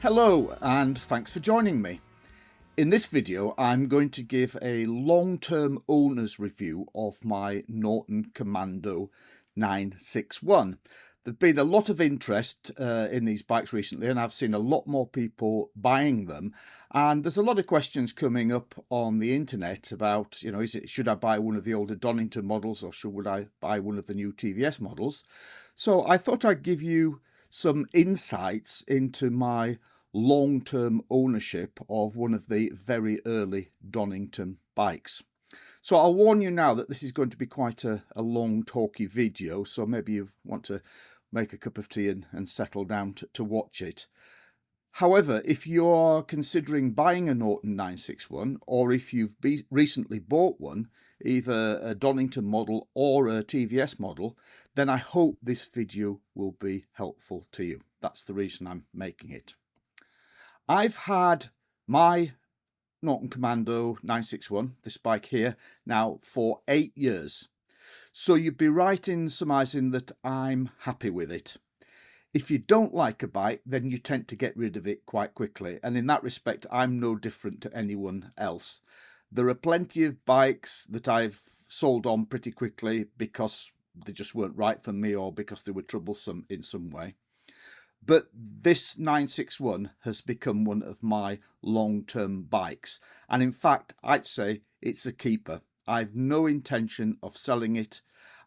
Hello and thanks for joining me. In this video I'm going to give a long-term owner's review of my Norton Commando 961. There's been a lot of interest in these bikes recently, and I've seen a lot more people buying them, and there's a lot of questions coming up on the internet about, should I buy one of the older Donington models or should I buy one of the new TVS models? So I thought I'd give you some insights into my long-term ownership of one of the very early Donington bikes. So I'll warn you now that this is going to be quite a long talky video, so maybe you want to make a cup of tea and settle down to watch it. However, if you're considering buying a Norton 961, or if you've recently bought one, either a Donington model or a TVS model, then I hope this video will be helpful to you. That's the reason I'm making it. I've had my Norton Commando 961, this bike here, now for 8 years. So you'd be right in surmising that I'm happy with it. If you don't like a bike, then you tend to get rid of it quite quickly. And in that respect, I'm no different to anyone else. There are plenty of bikes that I've sold on pretty quickly because they just weren't right for me or because they were troublesome in some way. But this 961 has become one of my long-term bikes. And in fact, I'd say it's a keeper. I've no intention of selling it.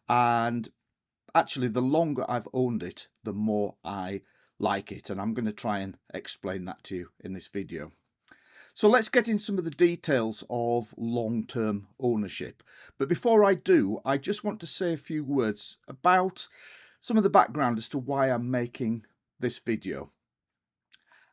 And actually, the longer I've owned it, the more I like it. And I'm going to try and explain that to you in this video. So let's get in some of the details of long-term ownership. But before I do, I just want to say a few words about some of the background as to why I'm making this video.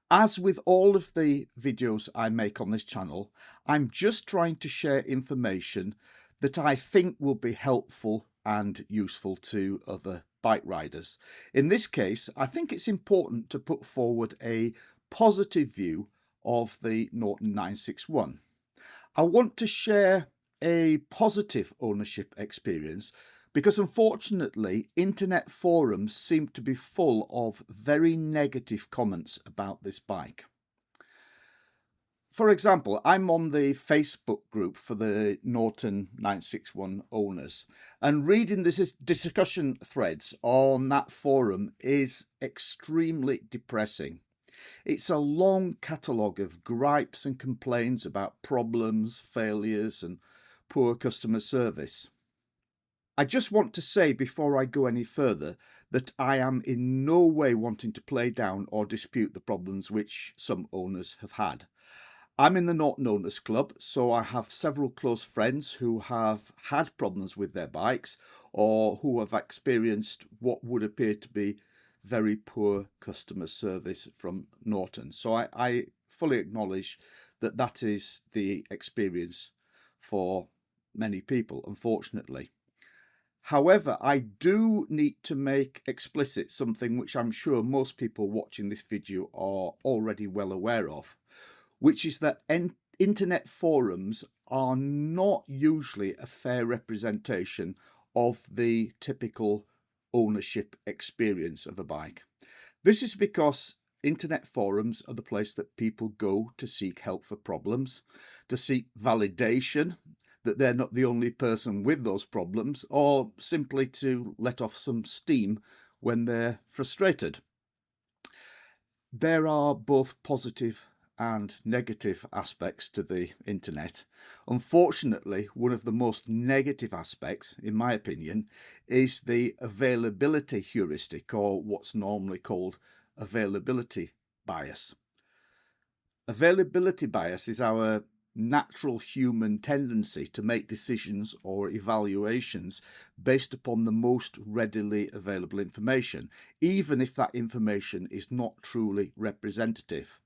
As with all of the videos I make on this channel, I'm just trying to share information that I think will be helpful and useful to other bike riders. In this case, I think it's important to put forward a positive view of the Norton 961. I want to share a positive ownership experience because unfortunately internet forums seem to be full of very negative comments about this bike. For example, I'm on the Facebook group for the Norton 961 owners, and reading this discussion threads on that forum is extremely depressing. It's a long catalogue of gripes and complaints about problems, failures and poor customer service. I just want to say before I go any further that I am in no way wanting to play down or dispute the problems which some owners have had. I'm in the Norton Owners Club, so I have several close friends who have had problems with their bikes or who have experienced what would appear to be very poor customer service from Norton. So I fully acknowledge that that is the experience for many people, unfortunately. However, I do need to make explicit something which I'm sure most people watching this video are already well aware of, which is that internet forums are not usually a fair representation of the typical ownership experience of a bike. This is because internet forums are the place that people go to seek help for problems, to seek validation that they're not the only person with those problems, or simply to let off some steam when they're frustrated. There are both positive and negative aspects to the internet. Unfortunately, one of the most negative aspects, in my opinion, is the availability heuristic, or what's normally called availability bias. Availability bias is our natural human tendency to make decisions or evaluations based upon the most readily available information, even if that information is not truly representative.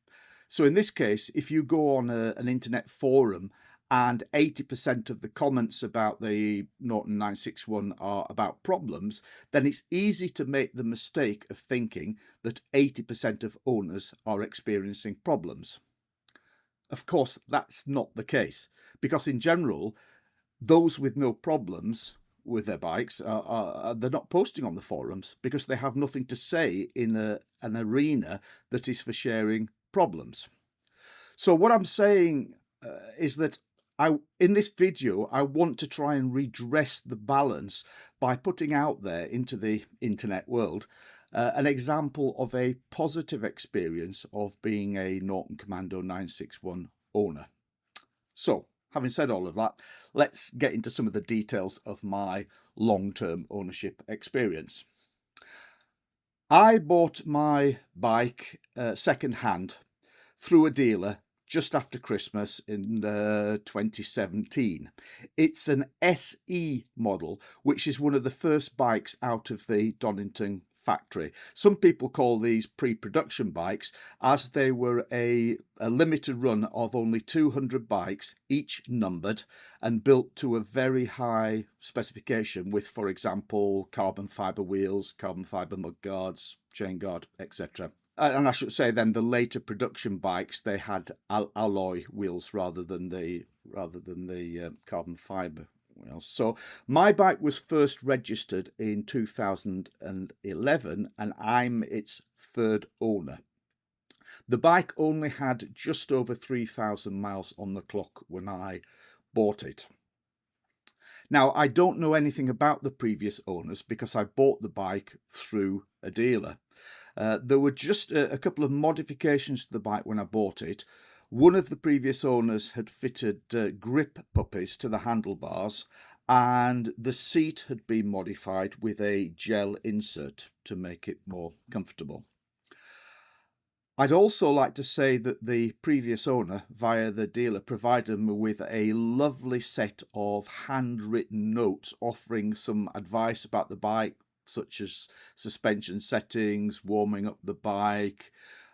So in this case, if you go on an internet forum and 80% of the comments about the Norton 961 are about problems, then it's easy to make the mistake of thinking that 80% of owners are experiencing problems. Of course, that's not the case, because in general, those with no problems with their bikes they're not posting on the forums because they have nothing to say in an arena that is for sharing problems. So what I'm saying is that in this video, I want to try and redress the balance by putting out there into the internet world an example of a positive experience of being a Norton Commando 961 owner. So, having said all of that, let's get into some of the details of my long-term ownership experience. I bought my bike second-hand through a dealer just after Christmas in 2017. It's an SE model, which is one of the first bikes out of the Donington factory. Some people call these pre-production bikes, as they were a limited run of only 200 bikes, each numbered and built to a very high specification with, for example, carbon fibre wheels, carbon fibre mudguards, chain guard, etc. And I should say then the later production bikes, they had alloy wheels rather than the carbon fibre wheels. So my bike was first registered in 2011 and I'm its third owner. The bike only had just over 3,000 miles on the clock when I bought it. Now, I don't know anything about the previous owners because I bought the bike through a dealer. There were just a couple of modifications to the bike when I bought it. One of the previous owners had fitted grip puppies to the handlebars, and the seat had been modified with a gel insert to make it more comfortable. I'd also like to say that the previous owner, via the dealer, provided me with a lovely set of handwritten notes offering some advice about the bike, such as suspension settings, warming up the bike,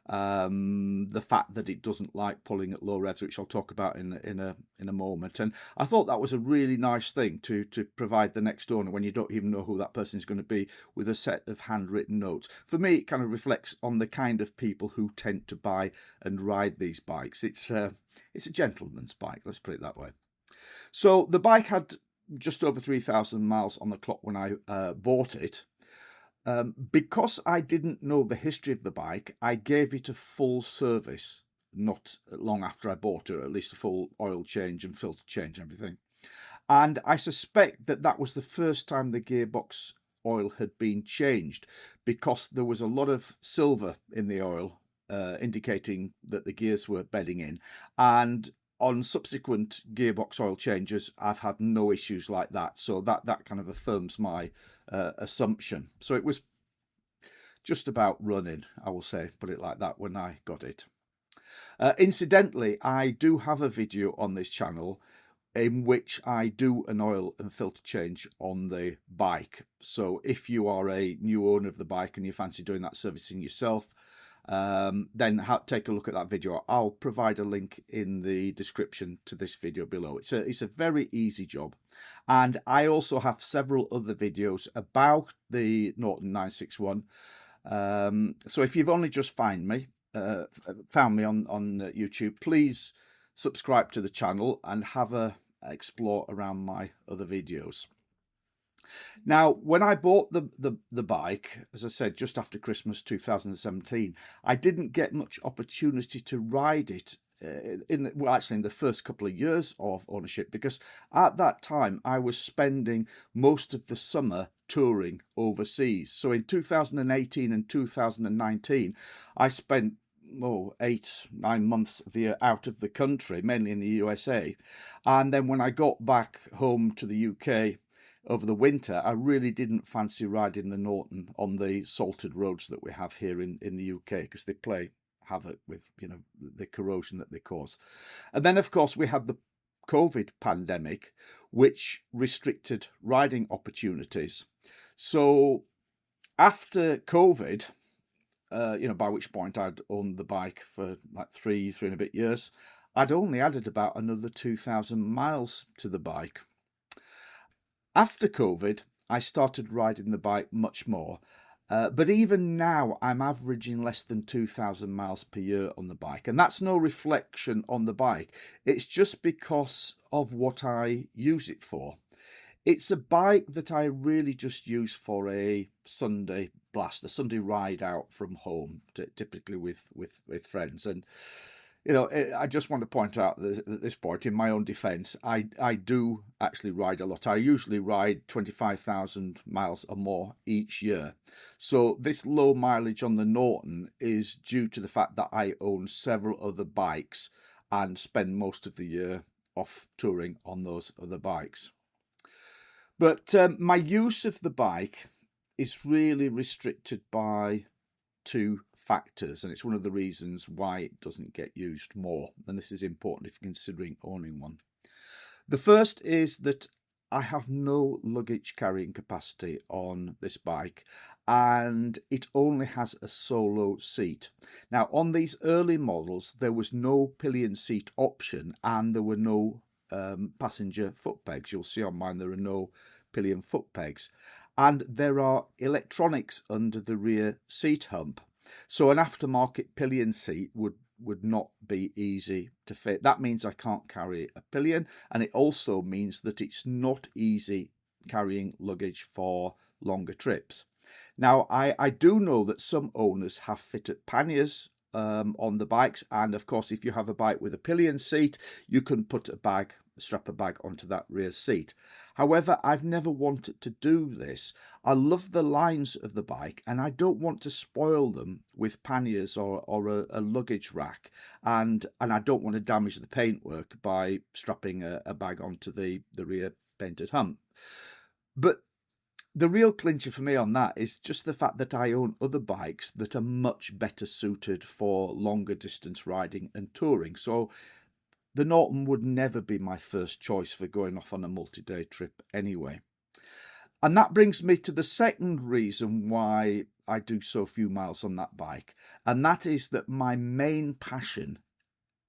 the fact that it doesn't like pulling at low revs, which I'll talk about in a moment. And I thought that was a really nice thing to provide the next owner when you don't even know who that person is going to be, with a set of handwritten notes. For me, it kind of reflects on the kind of people who tend to buy and ride these bikes. It's a gentleman's bike, let's put it that way. So the bike had just over 3,000 miles on the clock when I bought it. Because I didn't know the history of the bike, I gave it a full service not long after I bought it, or at least a full oil change and filter change and everything. And I suspect that that was the first time the gearbox oil had been changed, because there was a lot of silver in the oil, indicating that the gears were bedding in. And on subsequent gearbox oil changes, I've had no issues like that. So that kind of affirms my assumption. So it was just about running, I will say, put it like that, when I got it. Incidentally, I do have a video on this channel in which I do an oil and filter change on the bike. So if you are a new owner of the bike and you fancy doing that servicing yourself, then take a look at that video. I'll provide a link in the description to this video below. It's a very easy job. And I also have several other videos about the Norton 961. So if you've only just found me on YouTube, please subscribe to the channel and have a explore around my other videos. Now, when I bought the bike, as I said, just after Christmas 2017, I didn't get much opportunity to ride it in the first couple of years of ownership, because at that time I was spending most of the summer touring overseas. So in 2018 and 2019, I spent 8-9 months of the year out of the country, mainly in the USA. And then when I got back home to the UK over the winter, I really didn't fancy riding the Norton on the salted roads that we have here in the UK, because they play havoc with, the corrosion that they cause. And then, of course, we had the COVID pandemic, which restricted riding opportunities. So after COVID, by which point I'd owned the bike for like three and a bit years, I'd only added about another 2,000 miles to the bike. After COVID, I started riding the bike much more, but even now I'm averaging less than 2,000 miles per year on the bike, and that's no reflection on the bike. It's just because of what I use it for. It's a bike that I really just use for a Sunday blast, a Sunday ride out from home, typically with friends. And I just want to point out that at this point, in my own defence, I do actually ride a lot. I usually ride 25,000 miles or more each year. So this low mileage on the Norton is due to the fact that I own several other bikes and spend most of the year off touring on those other bikes. But my use of the bike is really restricted by two factors, and it's one of the reasons why it doesn't get used more. And this is important if you're considering owning one. The first is that I have no luggage carrying capacity on this bike, and it only has a solo seat. Now, on these early models, there was no pillion seat option, and there were no passenger foot pegs. You'll see on mine there are no pillion foot pegs, and there are electronics under the rear seat hump. So an aftermarket pillion seat would not be easy to fit. That means I can't carry a pillion, and it also means that it's not easy carrying luggage for longer trips. Now, I do know that some owners have fitted panniers on the bikes, and of course, if you have a bike with a pillion seat, you can strap a bag onto that rear seat. However, I've never wanted to do this. I love the lines of the bike, and I don't want to spoil them with panniers or a luggage rack, and I don't want to damage the paintwork by strapping a bag onto the rear painted hump. But the real clincher for me on that is just the fact that I own other bikes that are much better suited for longer distance riding and touring. So the Norton would never be my first choice for going off on a multi-day trip anyway. And that brings me to the second reason why I do so few miles on that bike. And that is that my main passion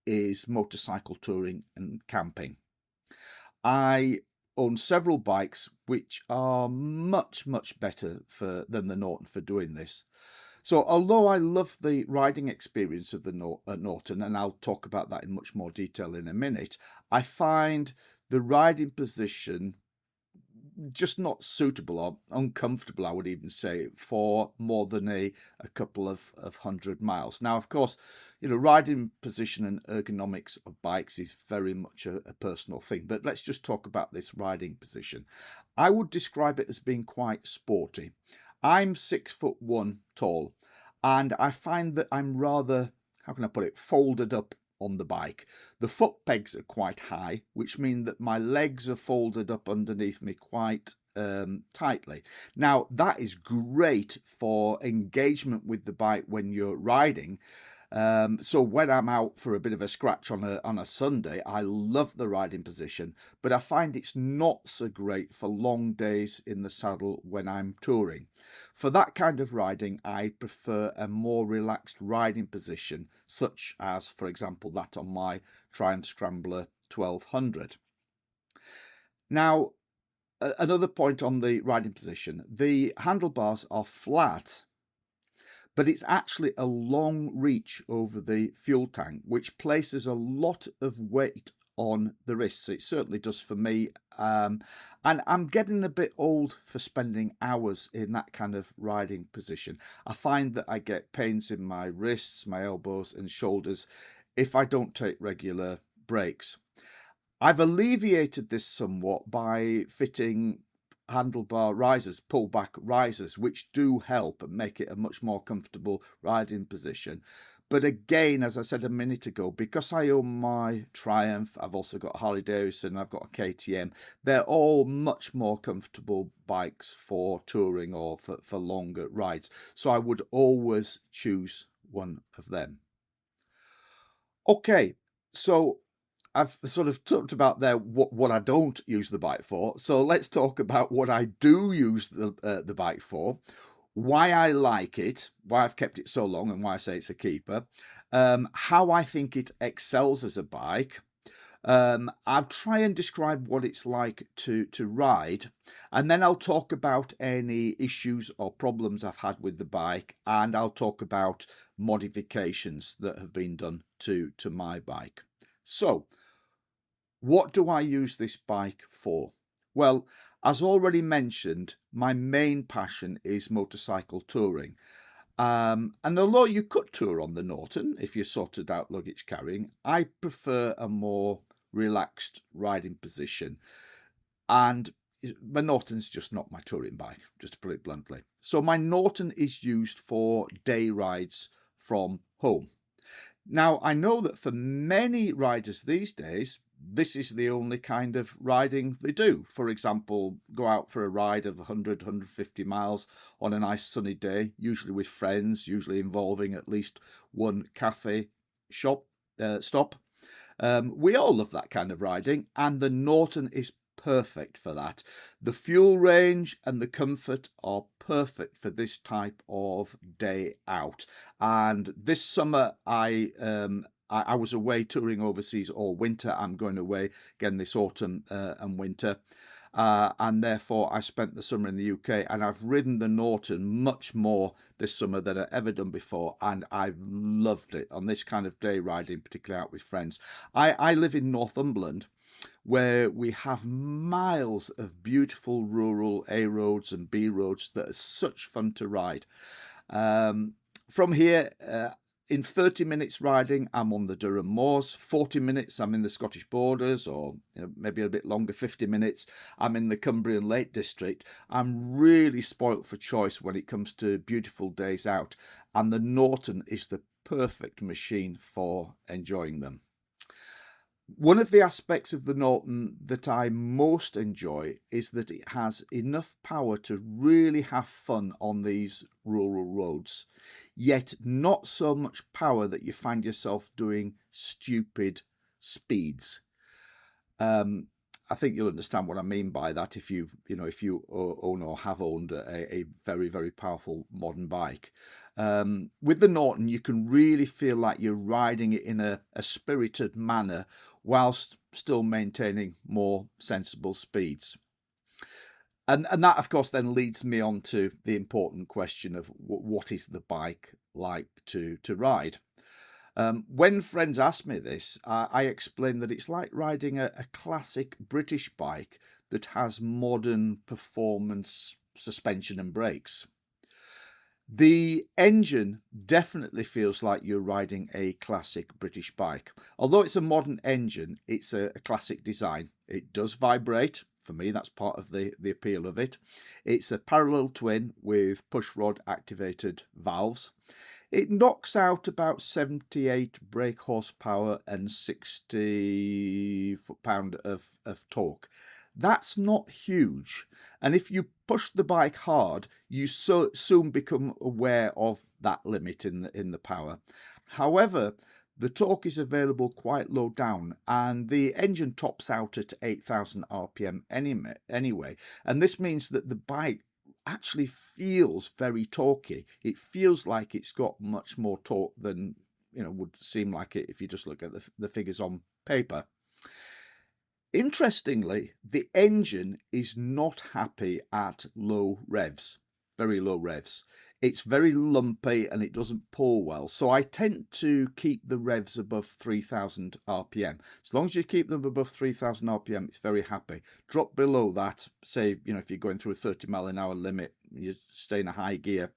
is motorcycle touring and camping. I own several bikes which are much better than the Norton for doing this. So although I love the riding experience of the Norton, and I'll talk about that in much more detail in a minute, I find the riding position just not suitable, or uncomfortable, I would even say, for more than a couple of 100 miles. Now, of course, riding position and ergonomics of bikes is very much a personal thing, but let's just talk about this riding position. I would describe it as being quite sporty. I'm 6'1" tall, and I find that I'm rather, how can I put it, folded up on the bike. The foot pegs are quite high, which mean that my legs are folded up underneath me quite tightly. Now, that is great for engagement with the bike when you're riding. So when I'm out for a bit of a scratch on a Sunday, I love the riding position, but I find it's not so great for long days in the saddle when I'm touring. For that kind of riding, I prefer a more relaxed riding position, such as, for example, that on my Triumph Scrambler 1200. Now, another point on the riding position, the handlebars are flat, but it's actually a long reach over the fuel tank, which places a lot of weight on the wrists. It certainly does for me. And I'm getting a bit old for spending hours in that kind of riding position. I find that I get pains in my wrists, my elbows and shoulders if I don't take regular breaks. I've alleviated this somewhat by fitting handlebar risers, pullback risers, which do help and make it a much more comfortable riding position. But again, as I said a minute ago, because I own my Triumph, I've also got a Harley Davidson, I've got a KTM, they're all much more comfortable bikes for touring or for longer rides. So I would always choose one of them. Okay, so I've sort of talked about there what I don't use the bike for. So let's talk about what I do use the bike for, why I like it, why I've kept it so long and why I say it's a keeper, how I think it excels as a bike. I'll try and describe what it's like to ride, and then I'll talk about any issues or problems I've had with the bike, and I'll talk about modifications that have been done to my bike. So, what do I use this bike for? Well, As already mentioned, my main passion is motorcycle touring. And although you could tour on the Norton if you sorted out luggage carrying, I prefer a more relaxed riding position. And my Norton's just not my touring bike, just to put it bluntly. So my Norton is used for day rides from home. Now, I know that for many riders these days, this is the only kind of riding they do. For example, go out for a ride of 100, 150 miles on a nice sunny day, usually with friends, usually involving at least one cafe stop. We all love that kind of riding, and the Norton is perfect for that. The fuel range and the comfort are perfect for this type of day out. And this summer, I was away touring overseas all winter. I'm going away again this autumn and winter. And therefore, I spent the summer in the UK, and I've ridden the Norton much more this summer than I've ever done before, and I've loved it on this kind of day riding, particularly out with friends. I live in Northumberland, where we have miles of beautiful rural A roads and B roads that are such fun to ride. From here, in 30 minutes riding, I'm on the Durham Moors. 40 minutes, I'm in the Scottish Borders, or maybe a bit longer, 50 minutes, I'm in the Cumbrian Lake District. I'm really spoilt for choice when it comes to beautiful days out, and the Norton is the perfect machine for enjoying them. One of the aspects of the Norton that I most enjoy is that it has enough power to really have fun on these rural roads, yet not so much power that you find yourself doing stupid speeds. I think you'll understand what I mean by that if you own or have owned a very, very powerful modern bike. With the Norton, you can really feel like you're riding it in a spirited manner whilst still maintaining more sensible speeds. And that, of course, then leads me on to the important question of what is the bike like to ride? When friends ask me this, I explain that it's like riding a classic British bike that has modern performance suspension and brakes. The engine definitely feels like you're riding a classic British bike. Although it's a modern engine, it's a classic design. It does vibrate. For me, that's part of the appeal of it. It's a parallel twin with pushrod activated valves. It knocks out about 78 brake horsepower and 60 foot-pound of torque. That's not huge, and if you push the bike hard, you soon become aware of that limit in the power. However, the torque is available quite low down, and the engine tops out at 8,000 RPM anyway, and this means that the bike actually feels very torquey. It feels like it's got much more torque than would seem like it if you just look at the figures on paper. Interestingly, the engine is not happy at low revs, very low revs. It's very lumpy and it doesn't pull well. So I tend to keep the revs above 3,000 RPM. As long as you keep them above 3,000 RPM, it's very happy. Drop below that, say, if you're going through a 30 mile an hour limit, you stay in a high gear,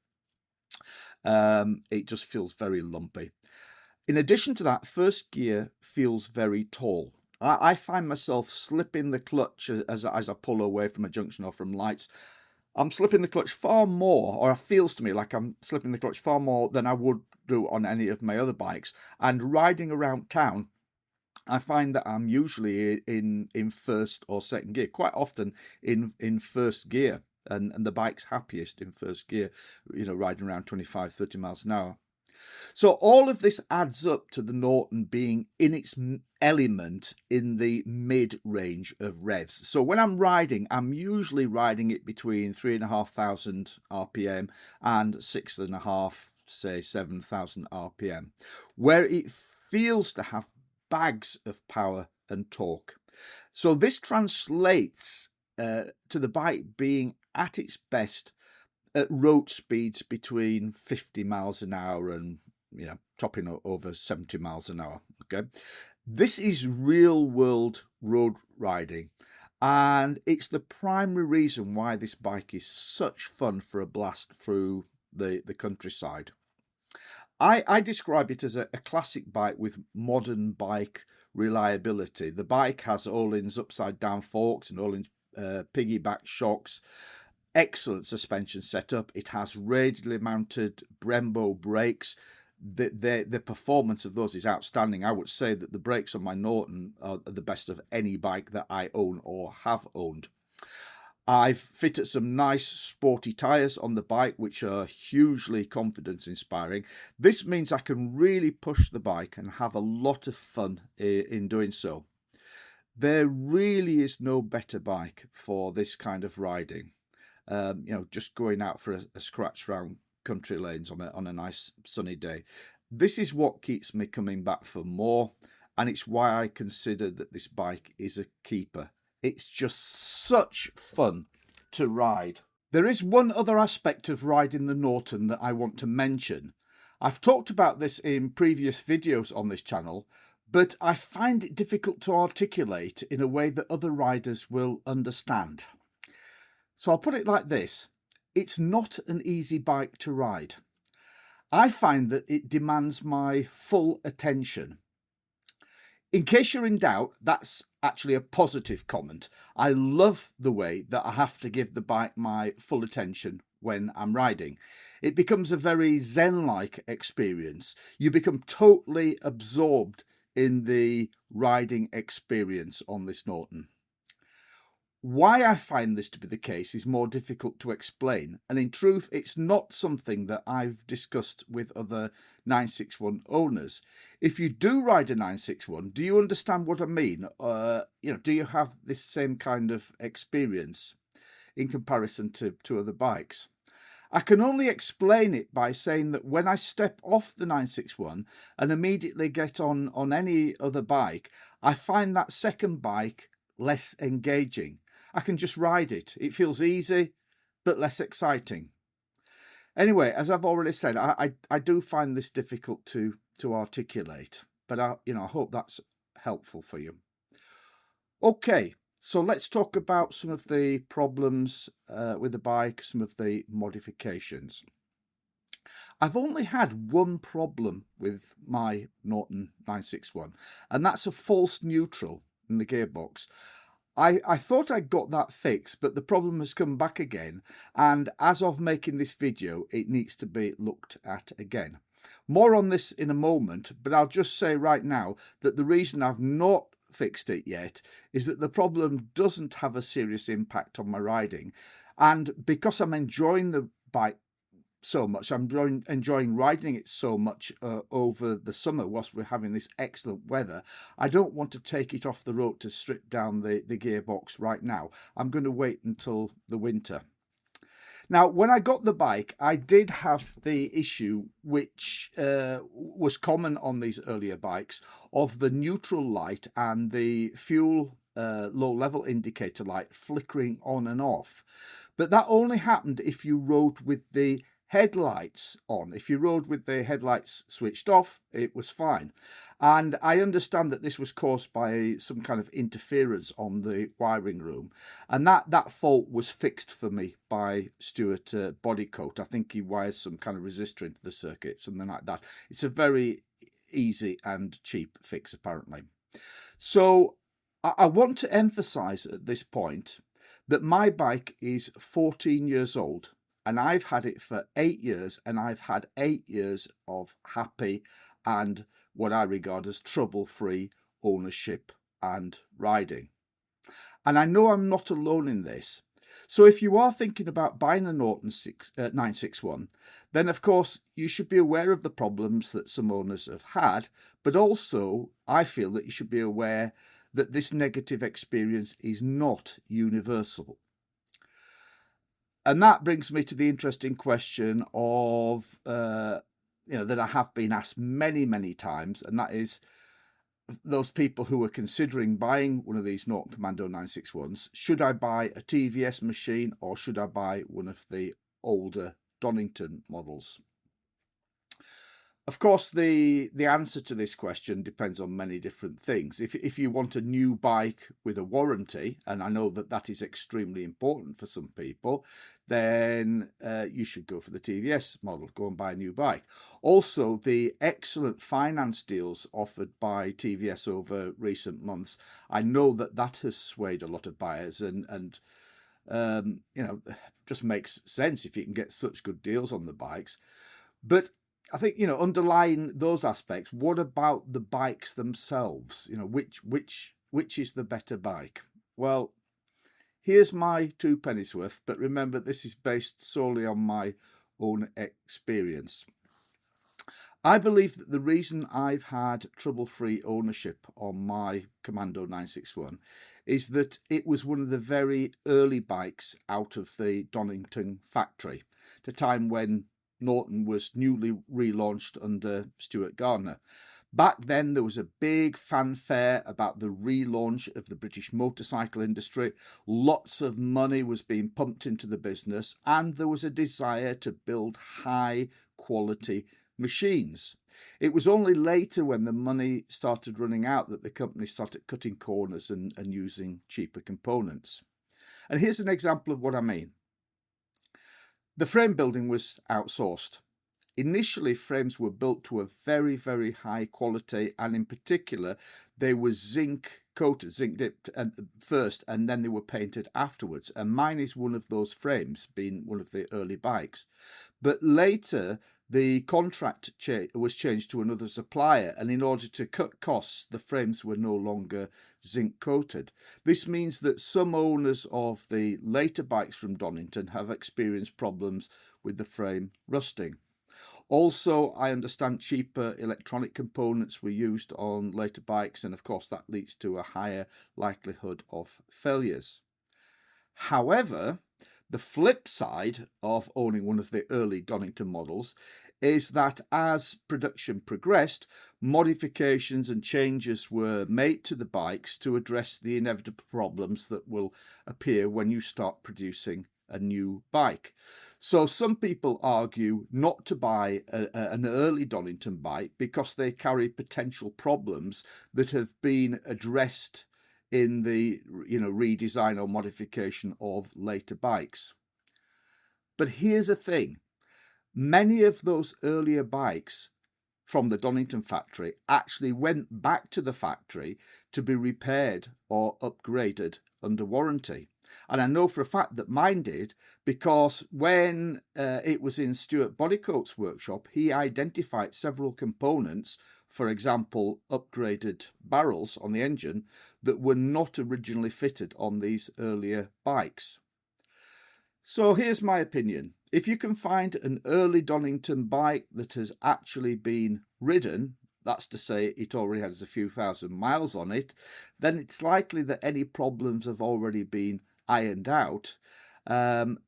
it just feels very lumpy. In addition to that, first gear feels very tall. I find myself slipping the clutch as I pull away from a junction or from lights. I'm slipping the clutch far more, or it feels to me like I'm slipping the clutch far more than I would do on any of my other bikes. And riding around town, I find that I'm usually in first or second gear, quite often in first gear. And the bike's happiest in first gear, riding around 25, 30 miles an hour. So all of this adds up to the Norton being in its element in the mid-range of revs. So when I'm riding, I'm usually riding it between 3,500 RPM and 6,500, say 7,000 RPM, where it feels to have bags of power and torque. So this translates to the bike being at its best at road speeds between 50 miles an hour and topping over 70 miles an hour. Okay, this is real world road riding, and it's the primary reason why this bike is such fun for a blast through the countryside. I describe it as a classic bike with modern bike reliability. The bike has Öhlins upside down forks and Öhlins piggyback shocks, excellent suspension setup. It has radially mounted Brembo brakes. The performance of those is outstanding. I would say that the brakes on my Norton are the best of any bike that I own or have owned. I've fitted some nice sporty tyres on the bike, which are hugely confidence inspiring. This means I can really push the bike and have a lot of fun in doing so. There really is no better bike for this kind of riding. Just going out for a scratch round country lanes on a nice sunny day. This is what keeps me coming back for more, and it's why I consider that this bike is a keeper. It's just such fun to ride. There is one other aspect of riding the Norton that I want to mention. I've talked about this in previous videos on this channel, but I find it difficult to articulate in a way that other riders will understand. So I'll put it like this. It's not an easy bike to ride. I find that it demands my full attention. In case you're in doubt, that's actually a positive comment. I love the way that I have to give the bike my full attention when I'm riding. It becomes a very zen-like experience. You become totally absorbed in the riding experience on this Norton. Why I find this to be the case is more difficult to explain, and in truth it's not something that I've discussed with other 961 owners. If you do ride a 961, do you understand what I mean? Do you have this same kind of experience in comparison to other bikes? I can only explain it by saying that when I step off the 961 and immediately get on any other bike, I find that second bike less engaging. I can just ride it. It feels easy, but less exciting. Anyway, as I've already said, I do find this difficult to articulate, but I hope that's helpful for you. Okay, so let's talk about some of the problems with the bike, some of the modifications. I've only had one problem with my Norton 961, and that's a false neutral in the gearbox. I thought I got that fixed, but the problem has come back again, and as of making this video, it needs to be looked at again. More on this in a moment, but I'll just say right now that the reason I've not fixed it yet is that the problem doesn't have a serious impact on my riding, and because I'm enjoying the bike so much, I'm enjoying riding it so much over the summer whilst we're having this excellent weather, I don't want to take it off the road to strip down the gearbox right now. I'm going to wait until the winter. Now, when I got the bike, I did have the issue, which was common on these earlier bikes, of the neutral light and the fuel low level indicator light flickering on and off. But that only happened if you rode with the headlights on. If you rode with the headlights switched off, it was fine. And I understand that this was caused by some kind of interference on the wiring room, and that fault was fixed for me by Stuart Bodycoat. I think he wires some kind of resistor into the circuit, something like that. It's a very easy and cheap fix, apparently. So I want to emphasize at this point that my bike is 14 years old, and I've had it for 8 years, and I've had 8 years of happy and what I regard as trouble-free ownership and riding. And I know I'm not alone in this. So if you are thinking about buying a Norton 961, then of course you should be aware of the problems that some owners have had, but also I feel that you should be aware that this negative experience is not universal. And that brings me to the interesting question of, that I have been asked many, many times, and that is those people who are considering buying one of these Norton Commando 961s, should I buy a TVS machine or should I buy one of the older Donington models? Of course, the answer to this question depends on many different things. If you want a new bike with a warranty, and I know that that is extremely important for some people, then you should go for the TVS model. Go and buy a new bike. Also, the excellent finance deals offered by TVS over recent months, I know that that has swayed a lot of buyers, and just makes sense if you can get such good deals on the bikes. But I think, underlying those aspects, what about the bikes themselves? Which is the better bike? Well, here's my two pennies worth, but remember, this is based solely on my own experience. I believe that the reason I've had trouble-free ownership on my Commando 961 is that it was one of the very early bikes out of the Donington factory, at a time when Norton was newly relaunched under Stuart Gardner. Back then, there was a big fanfare about the relaunch of the British motorcycle industry. Lots of money was being pumped into the business, and there was a desire to build high-quality machines. It was only later, when the money started running out, that the company started cutting corners and using cheaper components. And here's an example of what I mean. The frame building was outsourced. Initially, frames were built to a very, very high quality, and in particular, they were zinc coated, zinc dipped first, and then they were painted afterwards. And mine is one of those frames, being one of the early bikes. But later, the contract was changed to another supplier, and in order to cut costs, the frames were no longer zinc coated. This means that some owners of the later bikes from Donington have experienced problems with the frame rusting. Also, I understand cheaper electronic components were used on later bikes, and of course that leads to a higher likelihood of failures. However, the flip side of owning one of the early Donington models is that as production progressed, modifications and changes were made to the bikes to address the inevitable problems that will appear when you start producing a new bike. So some people argue not to buy an early Donington bike because they carry potential problems that have been addressed in the redesign or modification of later bikes. But here's the thing. Many of those earlier bikes from the Donington factory actually went back to the factory to be repaired or upgraded under warranty. And I know for a fact that mine did, because when it was in Stuart Bodycoat's workshop, he identified several components, for example, upgraded barrels on the engine, that were not originally fitted on these earlier bikes. So here's my opinion. If you can find an early Donington bike that has actually been ridden, that's to say it already has a few thousand miles on it, then it's likely that any problems have already been ironed out.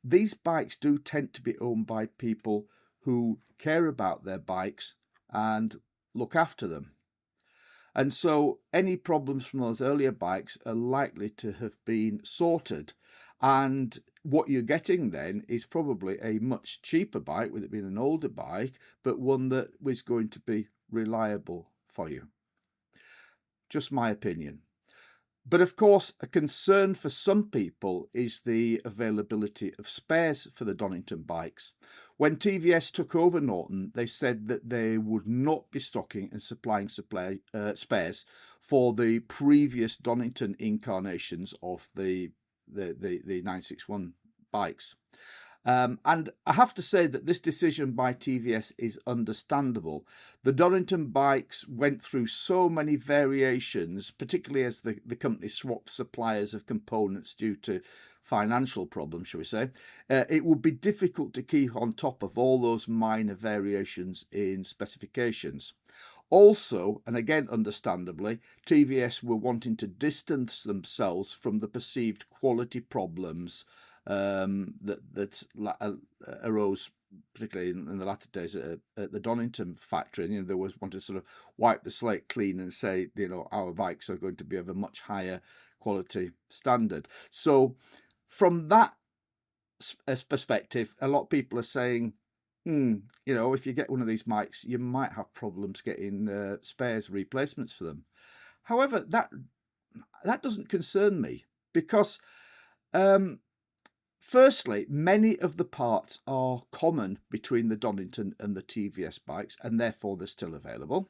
These bikes do tend to be owned by people who care about their bikes and look after them. And so any problems from those earlier bikes are likely to have been sorted. And what you're getting then is probably a much cheaper bike, with it being an older bike, but one that was going to be reliable for you. Just my opinion. But of course, a concern for some people is the availability of spares for the Donington bikes. When TVS took over Norton, they said that they would not be stocking and supplying spares for the previous Donington incarnations of the 961 bikes. And I have to say that this decision by TVS is understandable. The Donington bikes went through so many variations, particularly as the company swapped suppliers of components due to financial problems, shall we say. It would be difficult to keep on top of all those minor variations in specifications. Also, and again understandably, TVS were wanting to distance themselves from the perceived quality problems that arose, particularly in the latter days at the Donington factory. And, there was wanting to sort of wipe the slate clean and say, our bikes are going to be of a much higher quality standard. So from that perspective, a lot of people are saying, if you get one of these bikes, you might have problems getting spares replacements for them. However, that doesn't concern me because, firstly, many of the parts are common between the Donington and the TVS bikes, and therefore they're still available.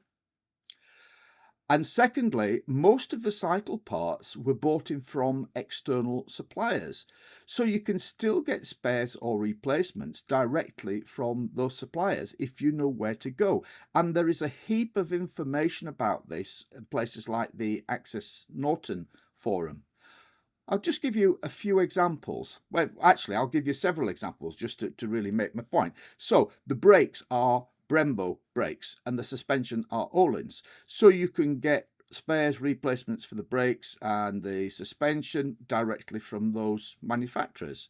And secondly, most of the cycle parts were bought in from external suppliers. So you can still get spares or replacements directly from those suppliers if you know where to go. And there is a heap of information about this in places like the Access Norton forum. I'll just give you a few examples. Well, actually, I'll give you several examples just to really make my point. So the brakes are Brembo brakes and the suspension are Öhlins. So you can get spares replacements for the brakes and the suspension directly from those manufacturers.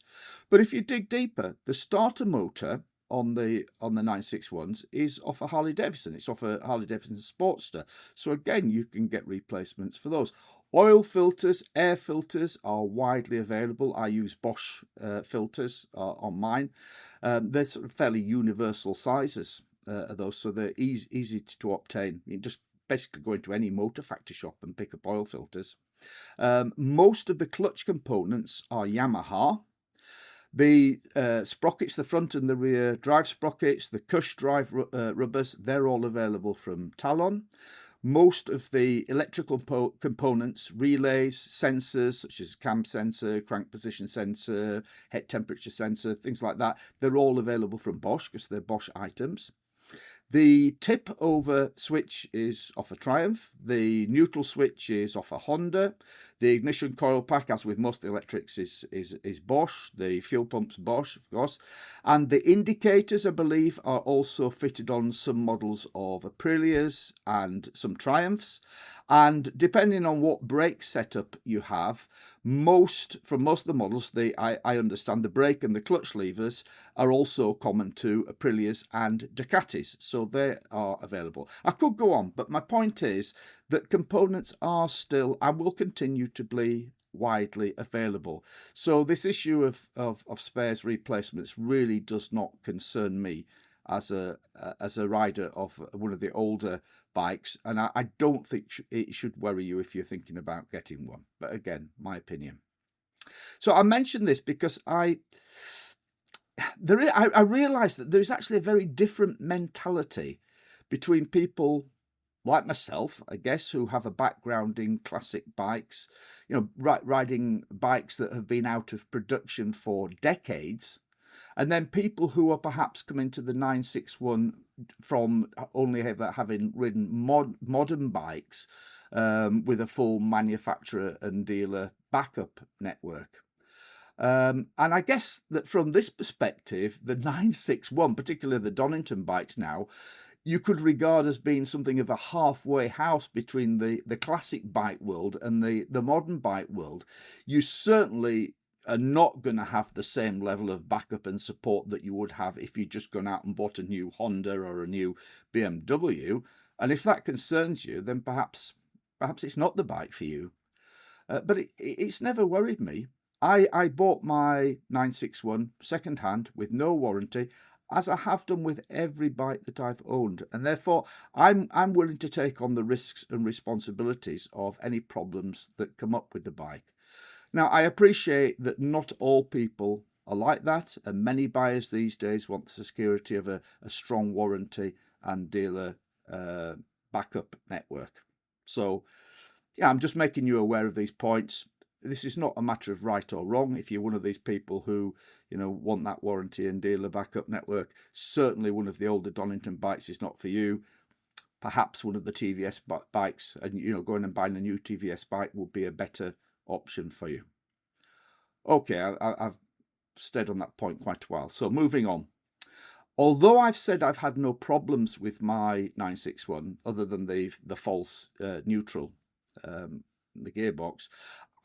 But if you dig deeper, the starter motor on the 961s is off a Harley Davidson. It's off a Harley Davidson Sportster. So again, you can get replacements for those. Oil filters, air filters are widely available. I use Bosch filters on mine. They're sort of fairly universal sizes of those, so they're easy to obtain. You just basically go into any motor factory shop and pick up oil filters. Most of the clutch components are Yamaha. The sprockets, the front and the rear drive sprockets, the cush drive rubbers, they're all available from Talon. Most of the electrical components, relays, sensors, such as cam sensor, crank position sensor, head temperature sensor, things like that, they're all available from Bosch because they're Bosch items. The tip over switch is off a Triumph. The neutral switch is off a Honda. The ignition coil pack, as with most electrics, is Bosch. The fuel pump's Bosch, of course. And the indicators, I believe, are also fitted on some models of Aprilias and some Triumphs. And depending on what brake setup you have, for most of the models, I understand the brake and the clutch levers are also common to Aprilias and Ducatis, so they are available. I could go on, but my point is that components are still and will continue to be widely available. So this issue of spares replacements really does not concern me as a rider of one of the older bikes, and I don't think it should worry you if you're thinking about getting one. But again, my opinion. So I mention this because I realise that there is actually a very different mentality between people like myself, I guess, who have a background in classic bikes, riding bikes that have been out of production for decades, and then people who are perhaps coming to the 961 from only ever having ridden modern bikes with a full manufacturer and dealer backup network. And I guess that from this perspective, the 961, particularly the Donington bikes now, you could regard as being something of a halfway house between the classic bike world and the modern bike world. You certainly are not going to have the same level of backup and support that you would have if you'd just gone out and bought a new Honda or a new BMW. And if that concerns you, then perhaps it's not the bike for you. But it's never worried me. I bought my 961 second hand with no warranty, as I have done with every bike that I've owned, and therefore I'm willing to take on the risks and responsibilities of any problems that come up with the bike. Now, I appreciate that not all people are like that, and many buyers these days want the security of a strong warranty and dealer backup network. So, yeah, I'm just making you aware of these points. This is not a matter of right or wrong. If you're one of these people who, want that warranty and dealer backup network, certainly one of the older Donington bikes is not for you. Perhaps one of the TVS bikes, and going and buying a new TVS bike would be a better option for you. Okay, I've stayed on that point quite a while. So moving on. Although I've said I've had no problems with my 961, other than the false neutral, the gearbox,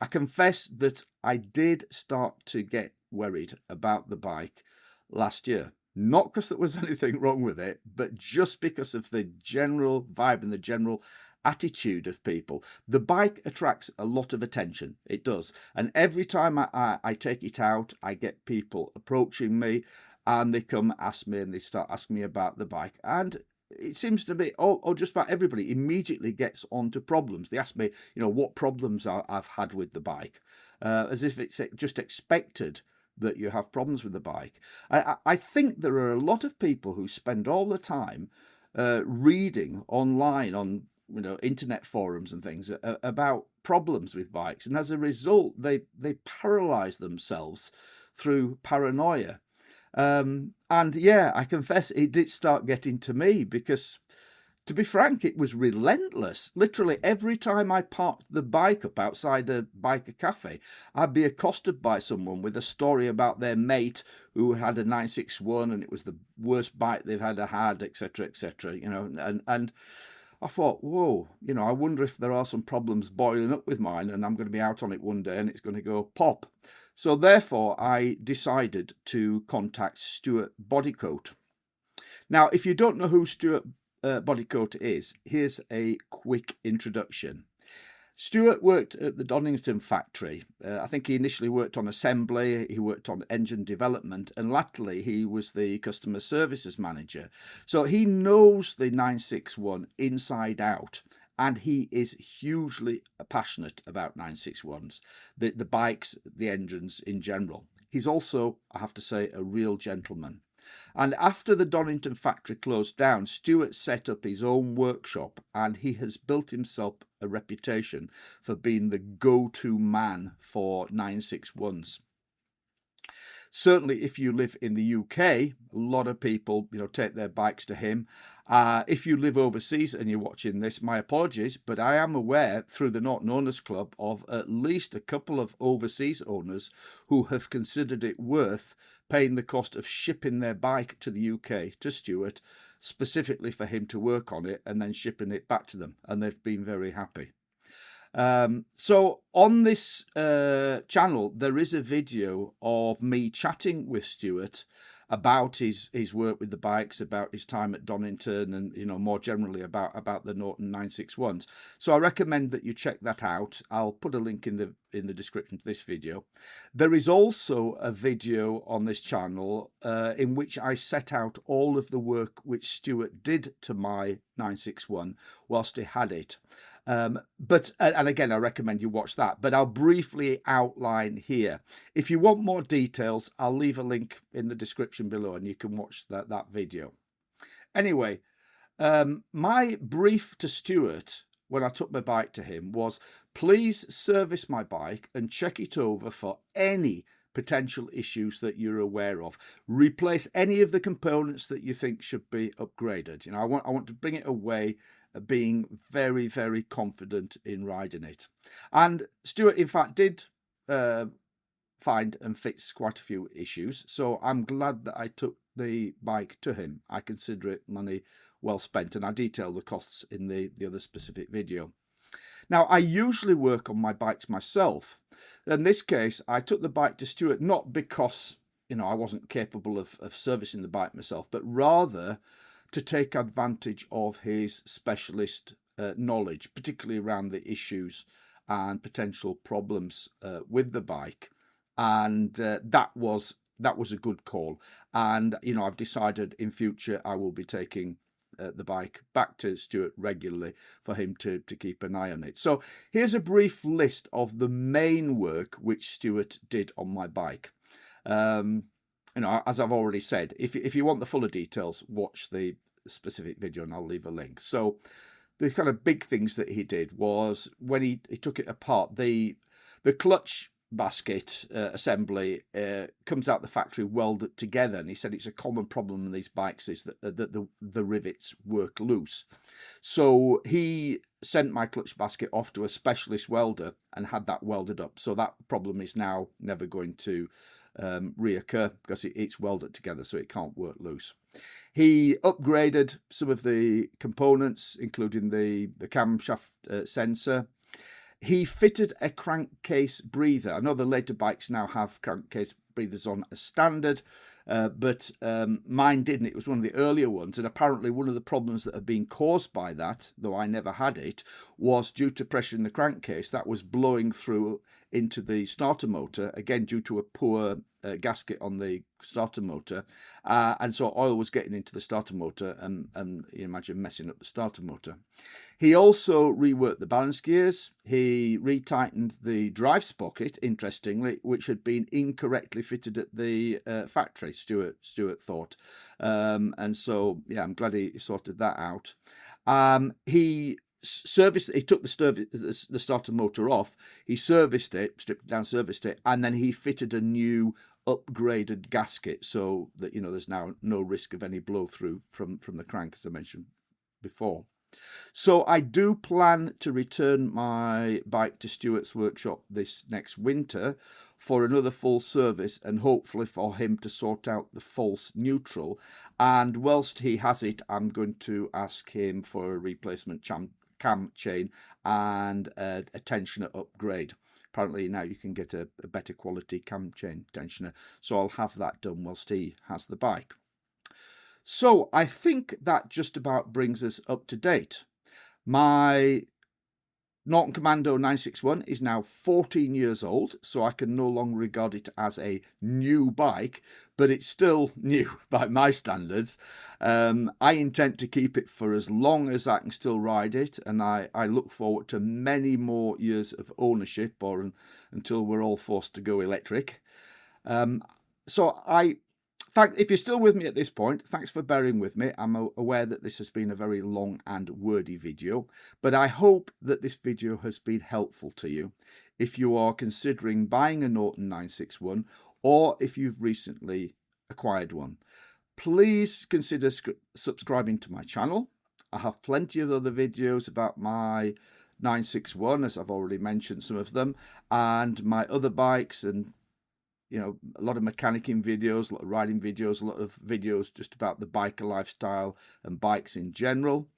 I confess that I did start to get worried about the bike last year. Not because there was anything wrong with it, but just because of the general vibe and the general attitude of people. The bike attracts a lot of attention. It does. And every time I take it out, I get people approaching me. and they come ask me, and they start asking me about the bike. And it seems to be, just about everybody immediately gets onto problems. They ask me, what problems I've had with the bike, as if it's just expected that you have problems with the bike. I think there are a lot of people who spend all the time reading online on internet forums and things about problems with bikes, and as a result they paralyze themselves through paranoia. And yeah, I confess it did start getting to me, because to be frank, it was relentless. Literally every time I parked the bike up outside a biker cafe, I'd be accosted by someone with a story about their mate who had a 961 and it was the worst bike they've ever had, etc., etc. And I thought, whoa, I wonder if there are some problems boiling up with mine, and I'm going to be out on it one day and it's going to go pop. So therefore, I decided to contact Stuart Bodycoat. Now, if you don't know who Stuart Bodycoat is, here's a quick introduction. Stuart worked at the Donington factory. I think he initially worked on assembly, he worked on engine development, and latterly he was the customer services manager. So he knows the 961 inside out, and he is hugely passionate about 961s, the bikes, the engines in general. He's also, I have to say, a real gentleman. And after the Donington factory closed down, Stuart set up his own workshop, and he has built himself a reputation for being the go-to man for 961s. Certainly, if you live in the UK, a lot of people, take their bikes to him. If you live overseas and you're watching this, my apologies, but I am aware through the Norton Owners Club of at least a couple of overseas owners who have considered it worth paying the cost of shipping their bike to the UK to Stuart, specifically for him to work on it, and then shipping it back to them, and they've been very happy. So on this channel, there is a video of me chatting with Stuart about his work with the bikes, about his time at Donington, and more generally about the Norton 961s. So I recommend that you check that out. I'll put a link in the description to this video. There is also a video on this channel in which I set out all of the work which Stuart did to my 961 whilst he had it. But again, I recommend you watch that, but I'll briefly outline here. If you want more details, I'll leave a link in the description below and you can watch that video. Anyway, my brief to Stuart when I took my bike to him was, please service my bike and check it over for any potential issues that you're aware of. Replace any of the components that you think should be upgraded. I want to bring it away being very, very confident in riding it. And Stuart, in fact, did find and fix quite a few issues. So I'm glad that I took the bike to him. I consider it money well spent, and I detail the costs in the other specific video. Now, I usually work on my bikes myself. In this case, I took the bike to Stuart not because, I wasn't capable of servicing the bike myself, but rather to take advantage of his specialist knowledge, particularly around the issues and potential problems with the bike. And that was a good call. And, I've decided in future I will be taking the bike back to Stuart regularly for him to keep an eye on it. So here's a brief list of the main work which Stuart did on my bike. As I've already said, if you want the fuller details, watch the specific video and I'll leave a link. So the kind of big things that he did was, when he took it apart, the clutch basket assembly comes out the factory welded together, and he said it's a common problem in these bikes is that the rivets work loose. So he sent my clutch basket off to a specialist welder and had that welded up, so that problem is now never going to reoccur because it's welded together, so it can't work loose. He upgraded some of the components, including the camshaft sensor. He fitted a crankcase breather. I know the later bikes now have crankcase breathers on as standard, but mine didn't. It was one of the earlier ones, and apparently one of the problems that had been caused by that, though I never had it, was due to pressure in the crankcase that was blowing through into the starter motor, again due to a poor gasket on the starter motor, and so oil was getting into the starter motor and you imagine messing up the starter motor. He also reworked the balance gears. He retightened the drive sprocket, interestingly, which had been incorrectly fitted at the factory, Stuart thought. And so, yeah, I'm glad he sorted that out. He took the starter motor off, he serviced it, stripped it down, serviced it, and then he fitted a new upgraded gasket so that, you know, there's now no risk of any blow through from the crank, as I mentioned before. So I do plan to return my bike to Stuart's workshop this next winter for another full service, and hopefully for him to sort out the false neutral. And whilst he has it, I'm going to ask him for a replacement cam chain and a tensioner upgrade. Apparently now you can get a better quality cam chain tensioner, so I'll have that done whilst he has the bike. So I think that just about brings us up to date. My Norton Commando 961 is now 14 years old, so I can no longer regard it as a new bike, but it's still new by my standards. I intend to keep it for as long as I can still ride it, and I look forward to many more years of ownership, or until we're all forced to go electric. If you're still with me at this point, thanks for bearing with me. I'm aware that this has been a very long and wordy video, but I hope that this video has been helpful to you if you are considering buying a Norton 961 or if you've recently acquired one. Please consider subscribing to my channel. I have plenty of other videos about my 961, as I've already mentioned some of them, and my other bikes, and you know, a lot of mechanicking videos, a lot of riding videos, a lot of videos just about the biker lifestyle and bikes in general.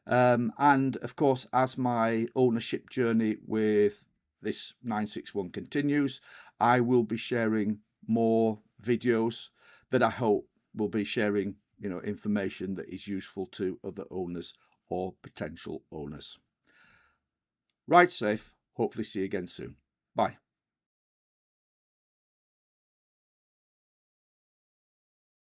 And of course, as my ownership journey with this 961 continues, I will be sharing more videos that I hope will be sharing, you know, information that is useful to other owners or potential owners. Ride safe. Hopefully see you again soon. Bye.